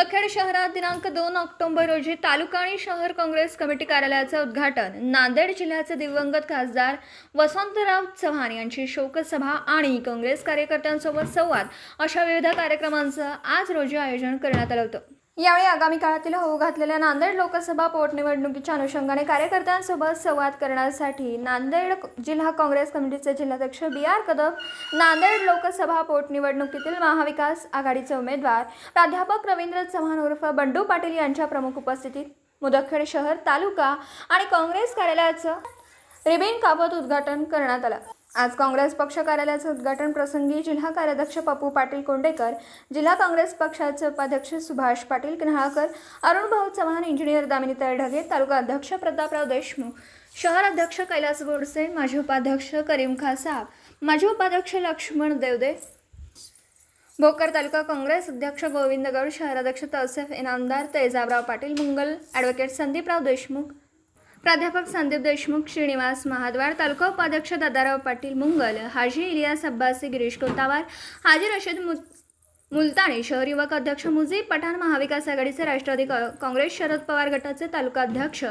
मुदखेड शहरात दिनांक 2 ऑक्टोबर रोजी तालुका आणि शहर काँग्रेस कमिटी कार्यालयाचे उद्घाटन, नांदेड जिल्ह्याचे दिवंगत खासदार वसंतराव चव्हाण यांची शोकसभा आणि काँग्रेस कार्यकर्त्यांसोबत संवाद अशा विविध कार्यक्रमांचं आज रोजी आयोजन करण्यात आलं होतं। यावेळी आगामी काळातील होऊ घातलेल्या नांदेड लोकसभा पोटनिवडणुकीच्या अनुषंगाने कार्यकर्त्यांसोबत संवाद करण्यासाठी नांदेड जिल्हा काँग्रेस कमिटीचे जिल्हाध्यक्ष बी.आर. कदम, नांदेड लोकसभा पोटनिवडणुकीतील महाविकास आघाडीचे उमेदवार प्राध्यापक रवींद्र चव्हाण उर्फ बंडू पाटील यांच्या प्रमुख उपस्थितीत मुदखेड शहर, तालुका आणि काँग्रेस कार्यालयाचं रिबीन कापत उद्घाटन करण्यात आलं। आज काँग्रेस पक्ष कार्यालयाचे उद्घाटन प्रसंगी जिल्हा कार्याध्यक्ष पप्पू पाटील कोंडेकर, जिल्हा काँग्रेस पक्षाचे उपाध्यक्ष सुभाष पाटील किन्हाळकर, अरुण भाऊ चव्हाण, इंजिनियर दामिनी ढगे, तालुका अध्यक्ष प्रतापराव देशमुख, शहर अध्यक्ष कैलास गोडसे, माजी उपाध्यक्ष करीम खान साहब, माजी उपाध्यक्ष लक्ष्मण देवदे, भोकर तालुका काँग्रेस अध्यक्ष गोविंद गौड, शहर अध्यक्ष तौसिफ इनामदार, तेजाबराव पाटील मुंगल, ॲडव्होकेट संदीपराव देशमुख, प्राध्यापक संदीप देशमुख, श्रीनिवास महाद्वार, तालुका उपाध्यक्ष दादाराव पाटील मुंगल, हाजी इलियास अब्बासी, गिरीश कोतावार, हाजी रशीद मुलतानी, शहर युवक अध्यक्ष मुजीब पठाण, महाविकास आघाडीचे राष्ट्रवादी काँग्रेस शरद पवार गटाचे तालुका अध्यक्ष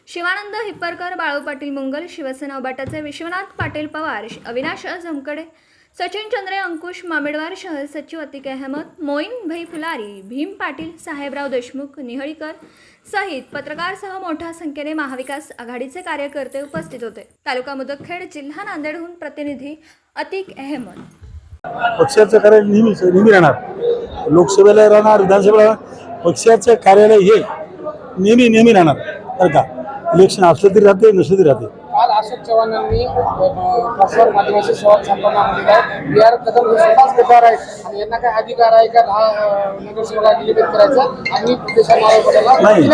शिवानंद हिप्परकर, बाळू पाटील मुंगल, शिवसेना उबाटाचे विश्वनाथ पाटील पवार, अविनाश जमकडे, सचिन चंद्रे, अंकुश मामेडवार, शहर सचिव अतिक अहमद, मोईन भाई फुलारी, भीम पाटील, साहेबराव देशमुख, निहळीकर सहित पत्रकारांसह मोठ्या संख्येने महाविकास आघाडीचे कार्यकर्ते उपस्थित होते। तालुका मुदखेड, जिल्हा नांदेडहून प्रतिनिधी अतिक अहमद। पक्षाचं कार्य नेहमी राहणार, लोकसभेला राहणार, विधानसभेला राहणार, पक्षाचं कार्यालय हे नेहमी राहणार। बरं का, इलेक्शन असलं तरी राहते, नसलं तरी राहते। काल अशोक चव्हाणांनी प्रसार माध्यमाशी संवाद साधताना म्हटलेलं बी.आर. कदम हे स्वतःच गद्दार आहेत आणि यांना काय अधिकार आहे का नगरसेवकाला निलंबित करायचा आणि नाही।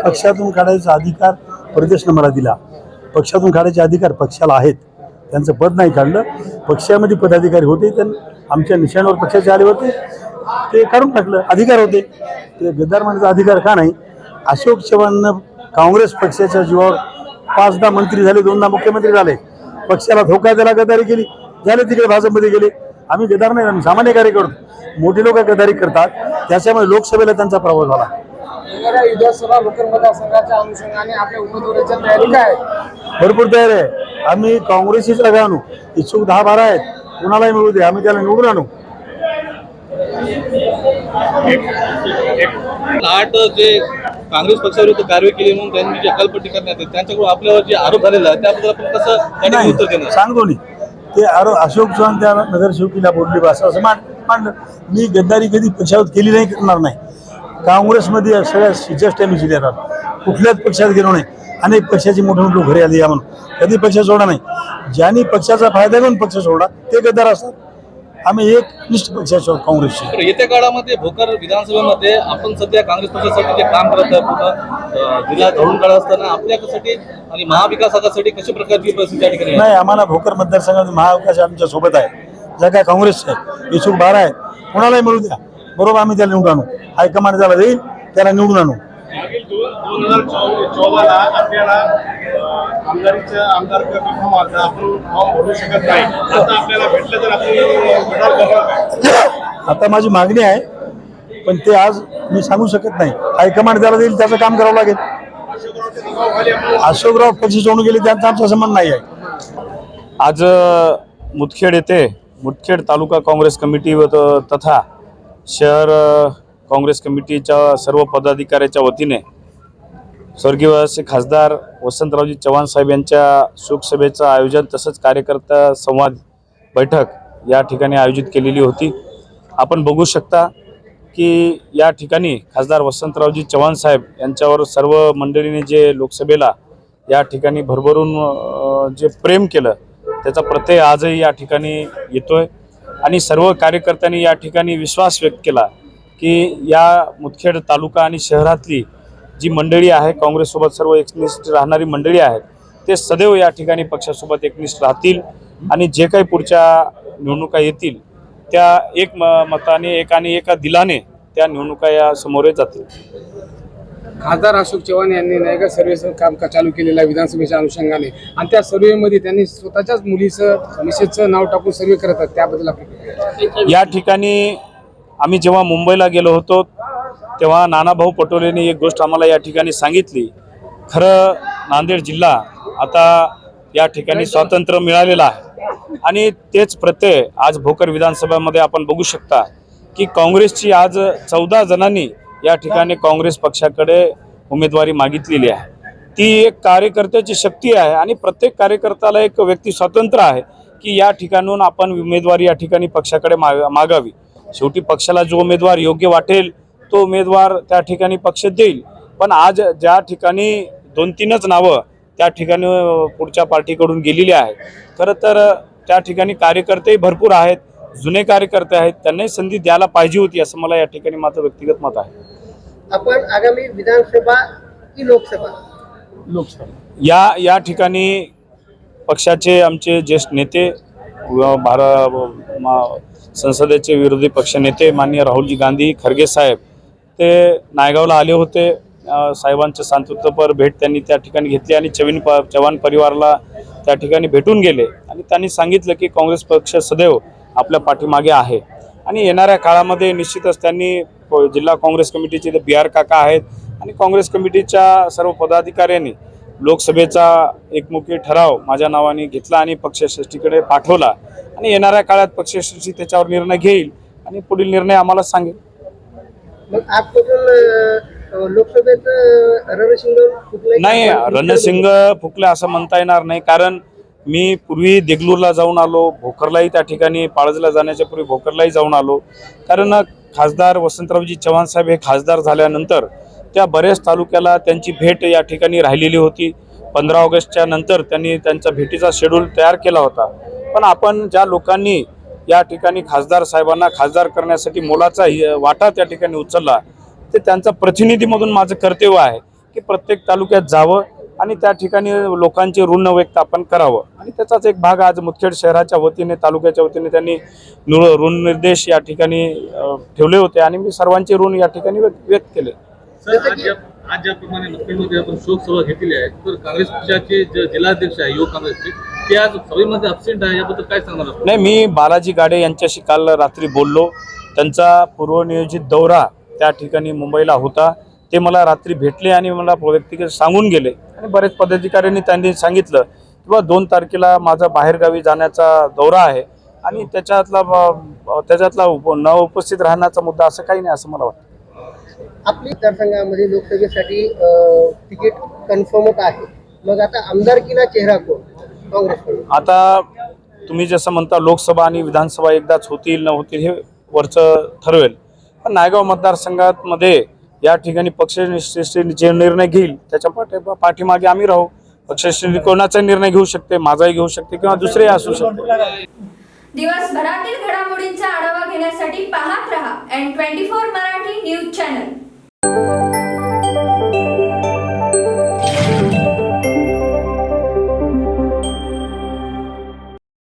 पक्षातून काढायचा अधिकार प्रदेशनं मला दिला, पक्षातून काढायचे अधिकार पक्षाला आहेत, त्यांचं पद नाही काढलं। पक्षामध्ये पदाधिकारी होते, त्यांना आमच्या निशाणावर पक्षाचे आले होते, ते काढून टाकलं, अधिकार होते, ते गद्दार म्हणण्याचा अधिकार का नाही। अशोक चव्हाणनं काँग्रेस पक्षाच्या जीवावर 5दा मंत्री झाले, 2दा मुख्यमंत्री झाले, पक्षाला धोका दिला, गद्दारी केली, झाले तिकडे भाजपमध्ये गेले। आम्ही गद्दार नाही, आम्ही सामान्य कार्यकर्ते। मोठी लोक गद्दारी करतात, त्याच्यामुळे लोकसभेला त्यांचा प्रभाव झाला। विधानसभा भोकर मतदारसंघाच्या अनुषंगाने आपल्या उमेदवाराच्या तयारी काय? भरपूर तयार आहे। आम्ही काँग्रेसचीच जागा आणू, इच्छुक 10-12 आहेत, कुणालाही मिळू दे, आम्ही त्याला निवडून आणू। जे काँग्रेस पक्षाविरुद्ध कारवाई केली म्हणून त्यांनी जी हकालपट्टी करण्यात येते, त्यांच्याकडून आपल्यावर जे आरोप झालेला आहे त्याबद्दल आपण कसं उत्तर देणार? सांगतो नाही ते अशोक चव्हाण त्या नगरसेवकीला बोलली बा असं मांडलं। मी गद्दारी कधी पक्षावर केली नाही, करणार नाही। काँग्रेसमध्ये सगळ्या सिजस्ट मी जिल्ह्यात राहतो, कुठल्याच पक्षात गेलो नाही। अनेक पक्षाची मोठे मोठे घरी आली, या म्हणून कधी पक्ष सोडा नाही। ज्यांनी पक्षाचा फायदा घेऊन पक्ष सोडा ते गद्दार असतात। आम्ही एक निष्ठ पक्षाच्या काँग्रेसचे। येत्या काळामध्ये भोकर विधानसभेमध्ये आपण सध्या काँग्रेस पक्षासाठी जे काम करत आहे, जिल्हा धरून काढत असताना आपल्यासाठी आणि महाविकास आघाडीसाठी कशा प्रकारची परिस्थिती या ठिकाणी नाही, आम्हाला भोकर मतदारसंघात महाविकास आमच्या सोबत आहे, ज्या काय काँग्रेसचे आहे, इच्छुक 12 आहेत, कोणालाही मिळू द्या, बरोबर आम्ही त्याला निवडून आणू। हायकमांड ज्याला देईल त्याला निवडून आणू। 2014ला आपल्याला आमदार आपण भरू शकत नाही, आता आपल्याला भेटलं तर आपण आता माझी मागणी आहे, पण ते आज मी सांगू शकत नाही। हायकमांड ज्याला देईल त्याचं काम करावं लागेल। अशोकराव पक्ष सोडून गेले, त्यांचा आमचा संबंध नाही आहे। आज मुदखेड येथे मुदखेड तालुका काँग्रेस कमिटी तथा शहर काँग्रेस कमिटीच्या सर्व पदाधिकाऱ्याच्या वतीने स्वर्गीय खासदार वसंतरावजी चव्हाण साहेब यांच्या शोकसभेचं आयोजन तसंच कार्यकर्ता संवाद बैठक या ठिकाणी आयोजित केलेली होती। आपण बघू शकता की या ठिकाणी खासदार वसंतरावजी चव्हाण साहेब यांच्यावर सर्व मंडळीने जे लोकसभेला या ठिकाणी भरभरून जे प्रेम केलं त्याचा प्रत्यय आजही या ठिकाणी येतोय आणि सर्व कार्यकर्त्यांनी या ठिकाणी विश्वास व्यक्त केला की या मुदखेड तालुका आणि शहरातली जी मंडळी आहे, काँग्रेससोबत सर्व एकनिष्ठ राहणारी मंडळी आहेत, ते सदैव या ठिकाणी पक्षासोबत एकनिष्ठ राहतील आणि जे काही पुढच्या निवडणुका येतील त्या एक मताने एका दिलाने त्या निवडणुका या समोर जातील। खासदार अशोक चव्हाण यांनी नाही का सर्वेचं काम चालू केलेलं आहे विधानसभेच्या अनुषंगाने, आणि त्या सर्वेमध्ये त्यांनी स्वतःच्याच मुलीचं मिसेसचं नाव टाकून सर्वे करतात, त्याबद्दल आपण या ठिकाणी आम्ही जेव्हा मुंबईला गेलो होतो तेव्हा नानाभाऊ पटोलेंनी एक गोष्ट आम्हाला या ठिकाणी सांगितली, खरं नांदेड जिल्हा आता या ठिकाणी स्वातंत्र्य मिळालेलं आहे आणि तेच प्रत्यय आज भोकर विधानसभेमध्ये आपण बघू शकता की काँग्रेसची आज 14 जणांनी या ठिकाणी काँग्रेस पक्षाकडे उमेदवारी मागितलेली आहे। ती एक कार्यकर्त्याची शक्ती आहे आणि प्रत्येक कार्यकर्त्याला एक व्यक्ती स्वातंत्र्य आहे की या ठिकाणून आपण उमेदवारी या ठिकाणी पक्षाकडे मागावी। शेवटी पक्षाला जो उमेदवार योग्य वाटेल तो उमेदवार त्या ठिकाणी पक्ष देईल। पण आज ज्या ठिकाणी 2-3च नावं त्या ठिकाणी पुढच्या पार्टीकडून गेलेली आहे, खरं तर त्या ठिकाणी कार्यकर्तेही भरपूर आहेत, जुने कार्यकर्ते आहेत, त्यांनाही संधी द्यायला पाहिजे होती असं मला या ठिकाणी माझं व्यक्तिगत मत आहे। आपण आगामी विधानसभा की लोकसभा या ठिकाणी पक्षाचे आमचे ज्येष्ठ नेते संसदेचे विरोधी पक्षनेते माननीय राहुलजी गांधी खरगे साहेब ते नायगावला आले होते। साहेबांच्या सांत्वनपर भेट त्यांनी त्या ठिकाणी घेतली आणि चव्हाण परिवाराला त्या ठिकाणी भेटून गेले आणि त्यांनी सांगितलं की काँग्रेस पक्ष सदैव आपल्या पाठीमागे आहे आणि येणाऱ्या काळामध्ये निश्चितच त्यांनी जिल्हा काँग्रेस कमिटीचे BR काका आहेत आणि काँग्रेस कमिटीच्या सर्व पदाधिकाऱ्यांनी लोकसभेचा एकमुखी ठराव माझ्या नावाने घेतला आणि पक्षश्रेष्ठीकडे पाठवला आणि येणाऱ्या काळात पक्षश्रेष्ठी त्याच्यावर निर्णय घेईल आणि पुढील निर्णय आम्हाला सांगेल। मग आजपासून लोकसभेत रणशिंग फुकले नाही, रणशिंग फुकले असं म्हणता येणार नाही, कारण मी पूर्वी देगलूरला जाऊन आलो, भोकरलाही त्या ठिकाणी पाळजला जाण्याच्या पूर्वी भोकरलाही जाऊन आलो, कारण खासदार वसंतरावजी चव्हाण साहेब हे खासदार झाल्यानंतर त्या बऱ्याच तालुक्याला त्यांची भेट या ठिकाणी राहिलेली होती। 15 ऑगस्टच्या नंतर त्यांनी त्यांचा भेटीचा शेड्यूल तयार केला होता। पण आपण ज्या लोकांनी या ठिकाणी खासदार साहेबांना खासदार करण्यासाठी मोलाचा वाटा त्या ठिकाणी उचलला, ते त्यांचा प्रतिनिधी म्हणून माझं कर्तव्य आहे की प्रत्येक तालुक्यात जावं आणि त्या ठिकाणी लोकांचे ऋण व्यक्त आपण करावं आणि त्याचाच एक भाग आज मुदखेड शहराच्या वतीने तालुक्याच्या वतीने त्यांनी ऋण निर्देश या ठिकाणी ठेवले होते आणि मी सर्वांचे ऋण या ठिकाणी व्यक्त केले। आज ज्याप्रमाणे मुंबईमध्ये आपण शोक सभा घेतली आहे, तर काँग्रेस पक्षाचे जे जिल्हाध्यक्ष आहे युवक काँग्रेसचे ते आज सभेमध्ये अब्सेंट आहे, याबद्दल काय सांगणार? नाही, मी बालाजी गाडे यांच्याशी काल रात्री बोललो, त्यांचा पूर्वनियोजित दौरा त्या ठिकाणी मुंबईला होता, ते मला रात्री भेटले आणि मला व्यक्तिगत सांगून गेले आणि बरेच पदाधिकाऱ्यांनी त्यांनी सांगितलं किंवा 2 तारखेला माझा बाहेरगावी जाण्याचा दौरा आहे आणि त्याच्यातला न उपस्थित राहण्याचा मुद्दा असं काही नाही असं मला वाटतं। आपली मतदारसंघामध्ये लोकसभेसाठी तिकीट कन्फर्मच आहे, मग आता आमदारकीला चेहरा कोण काँग्रेसकडून? आता तुम्ही जसं म्हणता पालिका आणि विधानसभा एकदाच होतील न होतील हे वरचं ठरवेल, पण नायगाव मतदारसंघामध्ये या ठिकाणी पक्षश्रेष्ठी जे निर्णय घेईल त्याच्या पाठीमागे आम्ही राहू। पक्षश्रेष्ठी कोणाचा निर्णय घेऊ शकते, माझाही घेऊ शकते किंवा दुसरेही असू शकते। दिवसभरातील घडामोडींचा आढावा घेण्यासाठी पाहत रहा N24 मराठी न्यूज चॅनल।